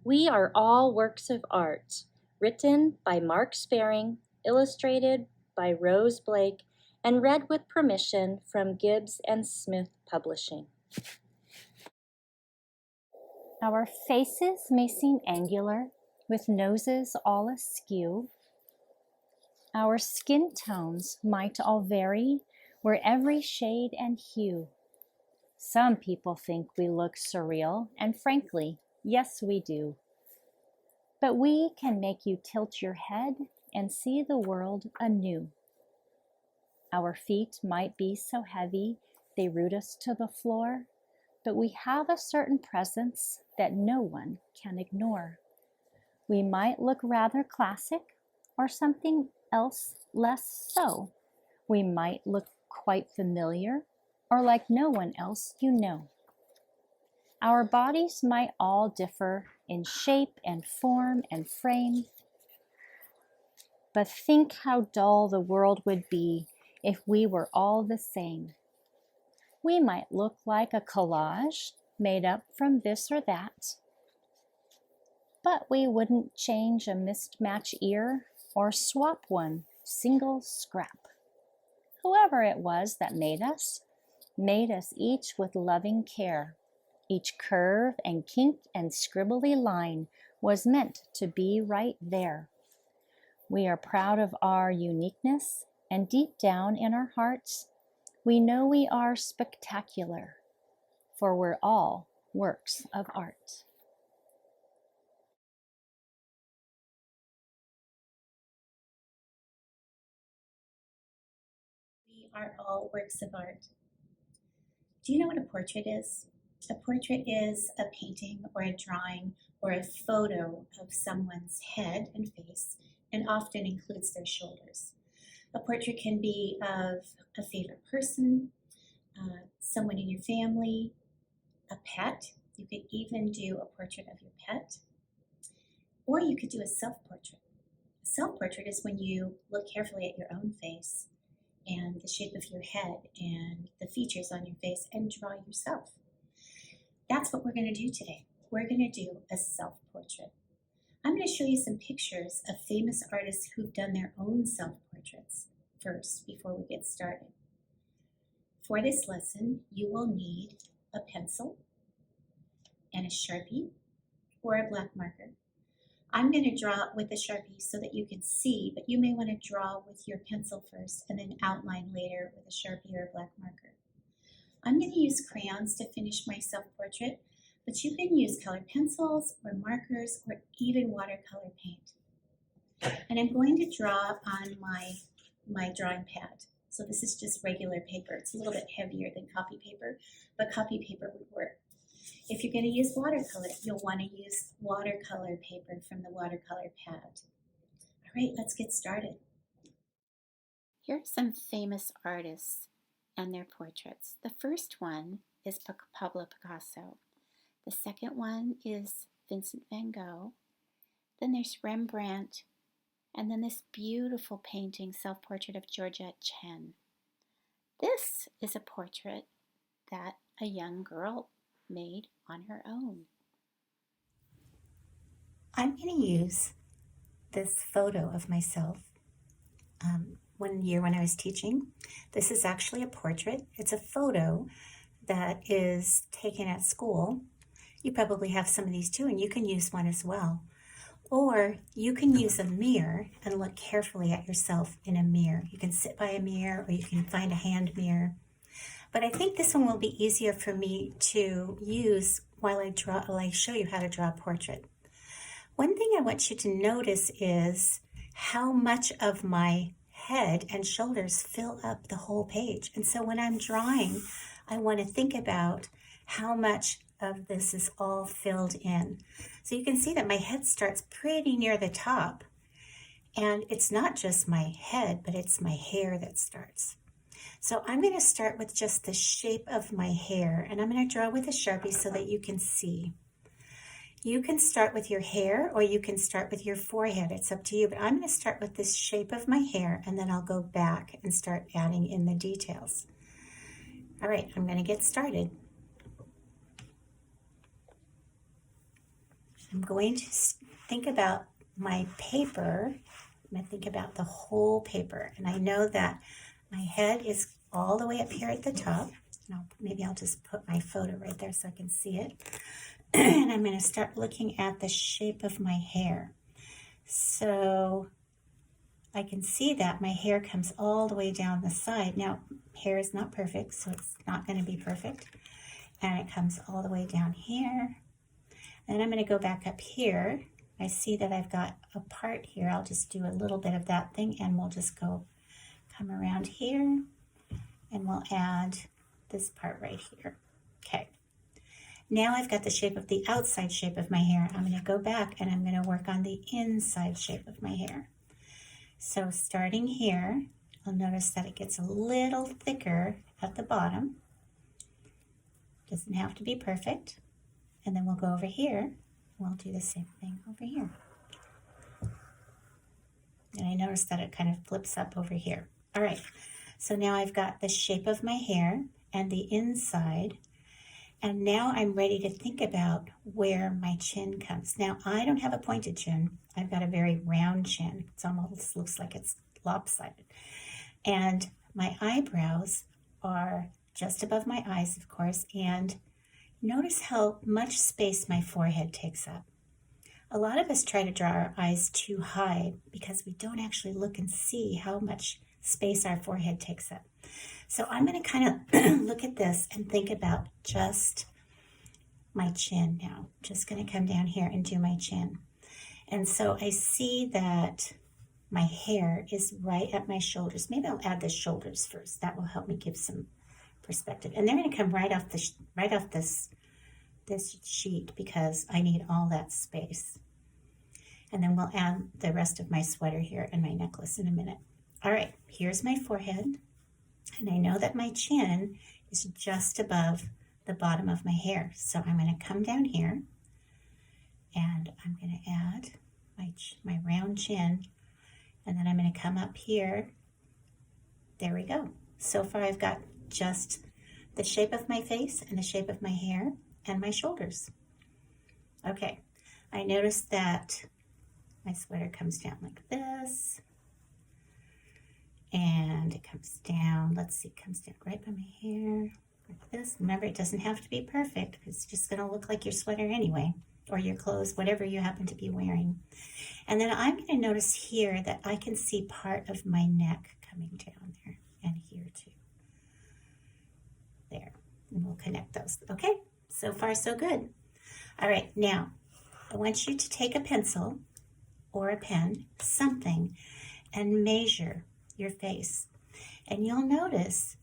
We are all works of art, written by Mark Sparing, illustrated by Rose Blake, and read with permission from Gibbs and Smith Publishing. Our faces may seem angular, with noses all askew. Our skin tones might all vary, we're every shade and hue. Some people think we look surreal, and frankly, yes we do. But we can make you tilt your head and see the world anew. Our feet might be so heavy they root us to the floor, but we have a certain presence that no one can ignore. We might look rather classic or something else less so. We might look quite familiar or like no one else you know. Our bodies might all differ in shape and form and frame, but think how dull the world would be if we were all the same. We might look like a collage made up from this or that, but we wouldn't change a mismatched ear or swap one single scrap. Whoever it was that made us each with loving care. Each curve and kink and scribbly line was meant to be right there. We are proud of our uniqueness, and deep down in our hearts, we know we are spectacular, for we're all works of art. We are all works of art. Do you know what a portrait is? A portrait is a painting or a drawing or a photo of someone's head and face, and often includes their shoulders. A portrait can be of a favorite person, someone in your family, a pet. You could even do a portrait of your pet, or you could do a self-portrait. A self-portrait is when you look carefully at your own face and the shape of your head and the features on your face and draw yourself. That's what we're going to do today. We're going to do a self-portrait. I'm going to show you some pictures of famous artists who've done their own self-portraits first before we get started. For this lesson, you will need a pencil and a Sharpie or a black marker. I'm going to draw with a Sharpie so that you can see, but you may want to draw with your pencil first and then outline later with a Sharpie or a black marker. I'm going to use crayons to finish my self-portrait, but you can use colored pencils or markers or even watercolor paint. And I'm going to draw on my drawing pad. So this is just regular paper. It's a little bit heavier than copy paper, but copy paper would work. If you're going to use watercolor, you'll want to use watercolor paper from the watercolor pad. All right, let's get started. Here are some famous artists and their portraits. The first one is Pablo Picasso. The second one is Vincent van Gogh. Then there's Rembrandt. And then this beautiful painting, self-portrait of Georgette Chen. This is a portrait that a young girl made on her own. I'm going to use this photo of myself one year when I was teaching. This is actually a portrait. It's a photo that is taken at school. You probably have some of these too, and you can use one as well. Or you can use a mirror and look carefully at yourself in a mirror. You can sit by a mirror or you can find a hand mirror. But I think this one will be easier for me to use while I show you how to draw a portrait. One thing I want you to notice is how much of my head and shoulders fill up the whole page. And so when I'm drawing, I want to think about how much of this is all filled in. So you can see that my head starts pretty near the top. And it's not just my head, but it's my hair that starts. So I'm going to start with just the shape of my hair, and I'm going to draw with a Sharpie so that you can see. You can start with your hair or you can start with your forehead. It's up to you, but I'm going to start with this shape of my hair, and then I'll go back and start adding in the details. All right, I'm going to get started. I'm going to think about my paper. I'm going to think about the whole paper. And I know that my head is all the way up here at the top. Maybe I'll just put my photo right there so I can see it. And I'm going to start looking at the shape of my hair. So I can see that my hair comes all the way down the side. Now, hair is not perfect, so it's not going to be perfect. And it comes all the way down here. Then I'm going to go back up here. I see that I've got a part here. I'll just do a little bit of that thing, and we'll just come around here, and we'll add this part right here. Okay. Now I've got the shape of the outside shape of my hair. I'm going to go back and I'm going to work on the inside shape of my hair. So starting here, I'll notice that it gets a little thicker at the bottom. Doesn't have to be perfect. And then we'll go over here and we'll do the same thing over here. And I notice that it kind of flips up over here. All right, so now I've got the shape of my hair and the inside. And now I'm ready to think about where my chin comes. Now, I don't have a pointed chin. I've got a very round chin. It almost looks like it's lopsided. And my eyebrows are just above my eyes, of course. And notice how much space my forehead takes up. A lot of us try to draw our eyes too high because we don't actually look and see how much space our forehead takes up. So I'm going to kind of look at this and think about just my chin now. Just going to come down here and do my chin. And so I see that my hair is right at my shoulders. Maybe I'll add the shoulders first. That will help me give some perspective. And they're going to come right off this sheet because I need all that space. And then we'll add the rest of my sweater here and my necklace in a minute. All right, here's my forehead. And I know that my chin is just above the bottom of my hair. So I'm going to come down here and I'm going to add my round chin. And then I'm going to come up here. There we go. So far I've got just the shape of my face and the shape of my hair and my shoulders. Okay, I noticed that my sweater comes down like this. And it comes down, let's see, it comes down right by my hair, like this. Remember, it doesn't have to be perfect. It's just going to look like your sweater anyway, or your clothes, whatever you happen to be wearing. And then I'm going to notice here that I can see part of my neck coming down there, and here too. There, and we'll connect those. Okay, so far so good. All right, now, I want you to take a pencil or a pen, something, and measure your face. And you'll notice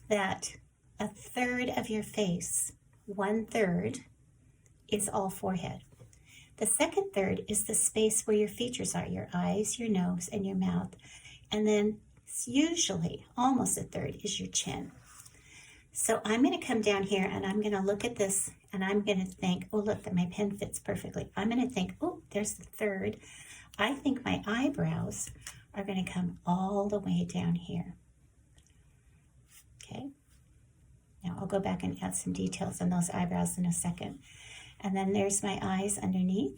that a third of your face, 1/3, is all forehead. The second third is the space where your features are, your eyes, your nose, and your mouth. And then usually, almost a third, is your chin. So I'm going to come down here and I'm going to look at this and I'm going to think, oh, look, that my pen fits perfectly. I'm going to think, oh, there's the third. I think my eyebrows are going to come all the way down here. Okay. Now I'll go back and add some details on those eyebrows in a second. And then there's my eyes underneath.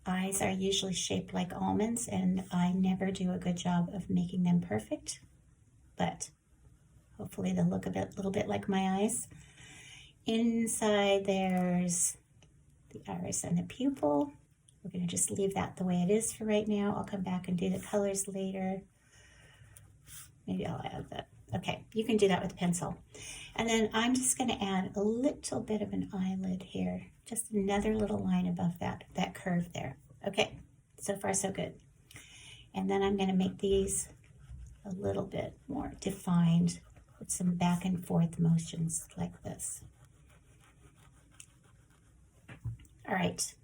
Eyes are usually shaped like almonds, and I never do a good job of making them perfect, but hopefully they'll look a little bit like my eyes. Inside there's the iris and the pupil. We're going to just leave that the way it is for right now. I'll come back and do the colors later. Maybe I'll add that. Okay, you can do that with a pencil. And then I'm just going to add a little bit of an eyelid here. Just another little line above that curve there. Okay, so far so good. And then I'm going to make these a little bit more defined with some back and forth motions like this. All right.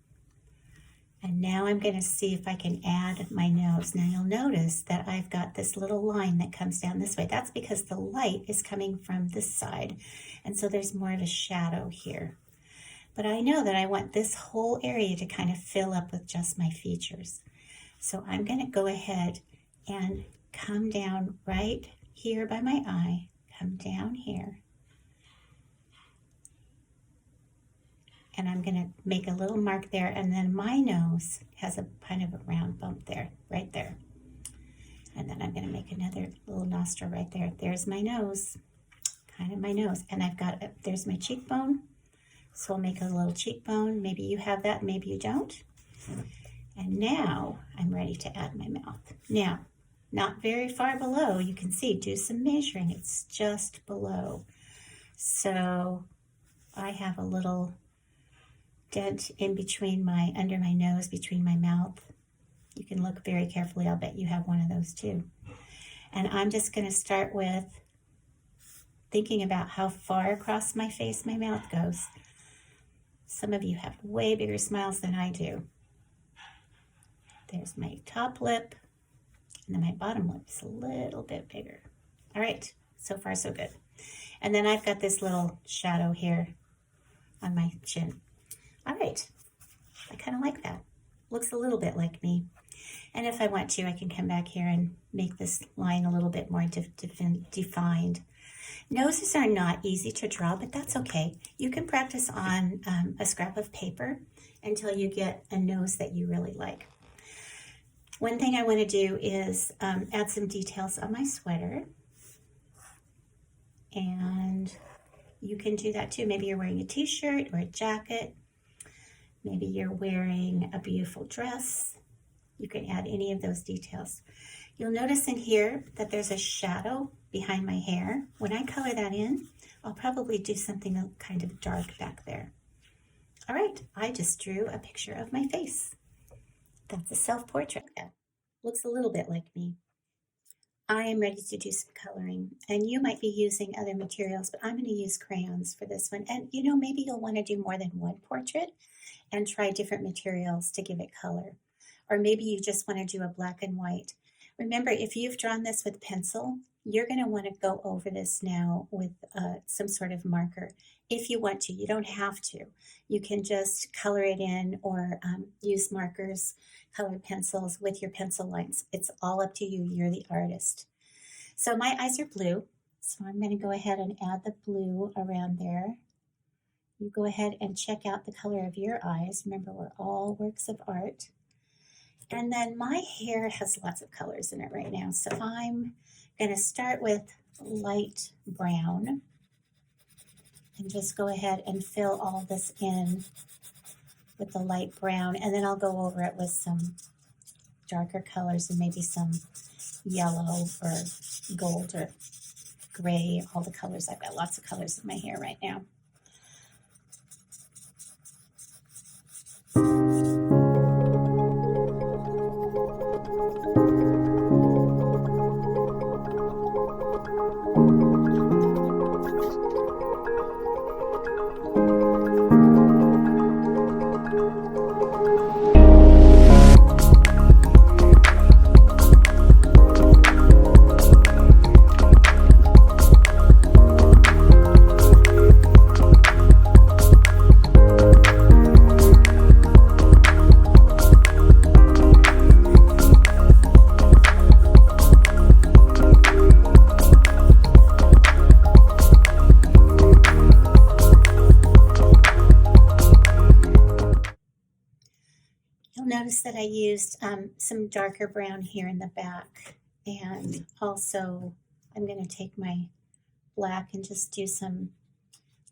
And now I'm going to see if I can add my nose. Now you'll notice that I've got this little line that comes down this way. That's because the light is coming from this side. And so there's more of a shadow here. But I know that I want this whole area to kind of fill up with just my features. So I'm going to go ahead and come down right here by my eye. Come down here. And I'm going to make a little mark there, and then my nose has a kind of a round bump there, right there. And then I'm going to make another little nostril right there. There's my nose, kind of my nose. And I've got, there's my cheekbone. So I'll make a little cheekbone. Maybe you have that, maybe you don't. And now I'm ready to add my mouth. Now, not very far below, you can see, do some measuring. It's just below. So I have a little dent in between my, under my nose, between my mouth. You can look very carefully. I'll bet you have one of those too. And I'm just going to start with thinking about how far across my face my mouth goes. Some of you have way bigger smiles than I do. There's my top lip, and then my bottom lip is a little bit bigger. All right, so far so good. And then I've got this little shadow here on my chin. All right, I kind of like that. Looks a little bit like me. And if I want to, I can come back here and make this line a little bit more defined. Noses are not easy to draw, but that's okay. You can practice on a scrap of paper until you get a nose that you really like. One thing I want to do is add some details on my sweater. And you can do that too. Maybe you're wearing a t-shirt or a jacket. Maybe you're wearing a beautiful dress. You can add any of those details. You'll notice in here that there's a shadow behind my hair. When I color that in, I'll probably do something kind of dark back there. All right, I just drew a picture of my face. That's a self-portrait. That looks a little bit like me. I am ready to do some coloring, and you might be using other materials, but I'm going to use crayons for this one. And you know, maybe you'll want to do more than one portrait and try different materials to give it color. Or maybe you just want to do a black and white. Remember, if you've drawn this with pencil, you're going to want to go over this now with some sort of marker. If you want to, you don't have to. You can just color it in or use markers, colored pencils with your pencil lines. It's all up to you. You're the artist. So my eyes are blue, so I'm going to go ahead and add the blue around there. You go ahead and check out the color of your eyes. Remember, we're all works of art. And then my hair has lots of colors in it right now. So I'm going to start with light brown and just go ahead and fill all this in with the light brown. And then I'll go over it with some darker colors and maybe some yellow or gold or gray, all the colors. I've got lots of colors in my hair right now. Notice that I used some darker brown here in the back, and also I'm going to take my black and just do some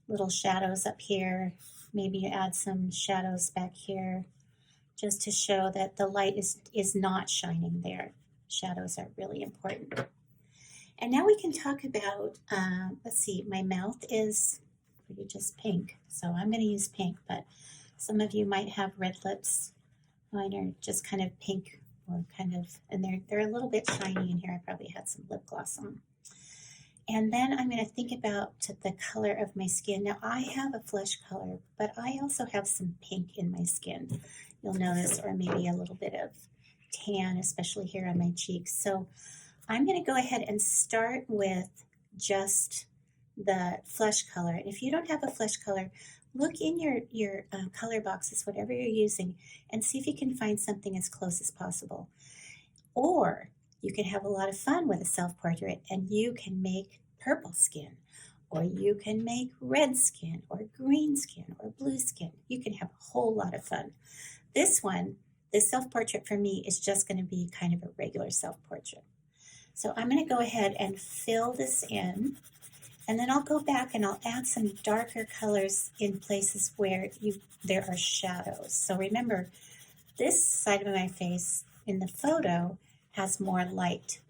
little shadows up here, maybe add some shadows back here just to show that the light is not shining there. Shadows are really important. And now we can talk about, let's see, my mouth is pretty just pink, so I'm going to use pink, but some of you might have red lips. Mine are just kind of pink or kind of, and they're a little bit shiny in here. I probably had some lip gloss on. And then I'm going to think about the color of my skin. Now I have a flesh color, but I also have some pink in my skin. You'll notice, or maybe a little bit of tan, especially here on my cheeks. So I'm going to go ahead and start with just the flesh color. And if you don't have a flesh color, look in your color boxes, whatever you're using, and see if you can find something as close as possible. Or you can have a lot of fun with a self-portrait and you can make purple skin or you can make red skin or green skin or blue skin. You can have a whole lot of fun. This one, this self-portrait for me is just going to be kind of a regular self-portrait. So I'm going to go ahead and fill this in, and then I'll go back and I'll add some darker colors in places where there are shadows. So remember, this side of my face in the photo has more light.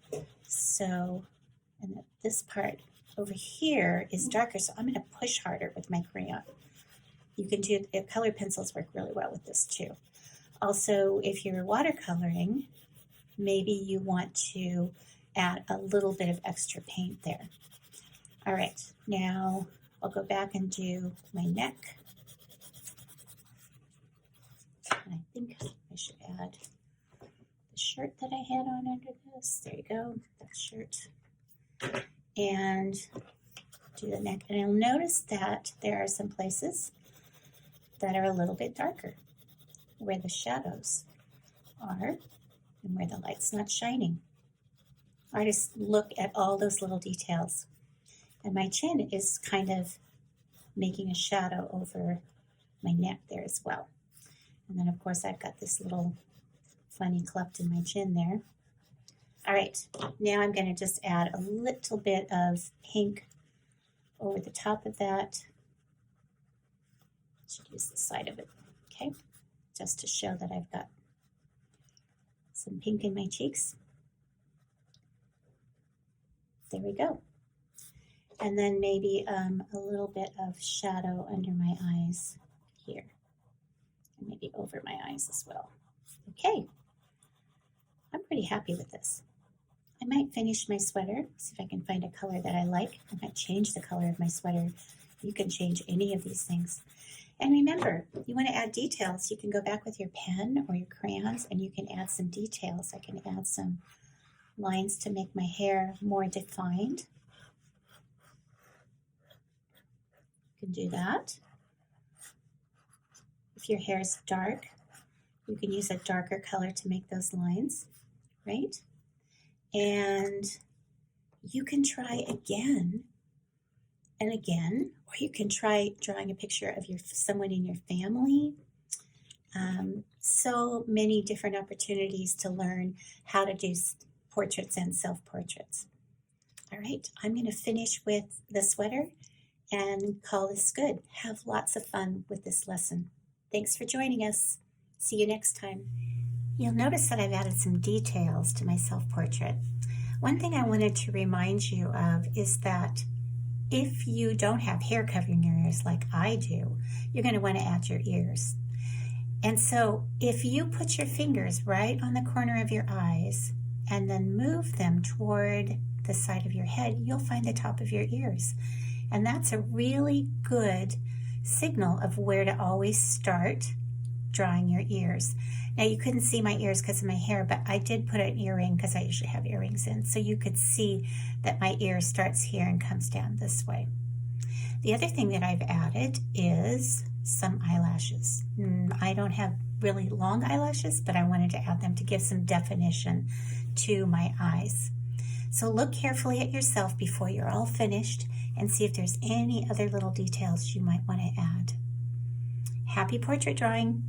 So, and this part over here is darker, so I'm going to push harder with my crayon. You can do, color pencils work really well with this too. Also, if you're watercoloring, maybe you want to add a little bit of extra paint there. All right, now I'll go back and do my neck. And I think I should add the shirt that I had on under this. There you go, that shirt. And do the neck. And you'll notice that there are some places that are a little bit darker, where the shadows are and where the light's not shining. Artists look at all those little details. And my chin is kind of making a shadow over my neck there as well. And then of course I've got this little funny cleft in my chin there. All right, now I'm going to just add a little bit of pink over the top of that. Should use the side of it, okay? Just to show that I've got some pink in my cheeks. There we go. And then maybe a little bit of shadow under my eyes here. And maybe over my eyes as well. Okay, I'm pretty happy with this. I might finish my sweater, see if I can find a color that I like. I might change the color of my sweater. You can change any of these things. And remember, you want to add details, you can go back with your pen or your crayons and you can add some details. I can add some lines to make my hair more defined. You can do that. If your hair is dark, you can use a darker color to make those lines, right? And you can try again and again, or you can try drawing a picture of someone in your family. So many different opportunities to learn how to do portraits and self-portraits. All right, I'm going to finish with the sweater and call this good. Have lots of fun with this lesson. Thanks for joining us. See you next time. You'll notice that I've added some details to my self-portrait. One thing I wanted to remind you of is that if you don't have hair covering your ears like I do, you're going to want to add your ears. And so if you put your fingers right on the corner of your eyes and then move them toward the side of your head, you'll find the top of your ears. And that's a really good signal of where to always start drawing your ears. Now you couldn't see my ears because of my hair, but I did put an earring because I usually have earrings in, so you could see that my ear starts here and comes down this way. The other thing that I've added is some eyelashes. I don't have really long eyelashes, but I wanted to add them to give some definition to my eyes. So look carefully at yourself before you're all finished and see if there's any other little details you might want to add. Happy portrait drawing!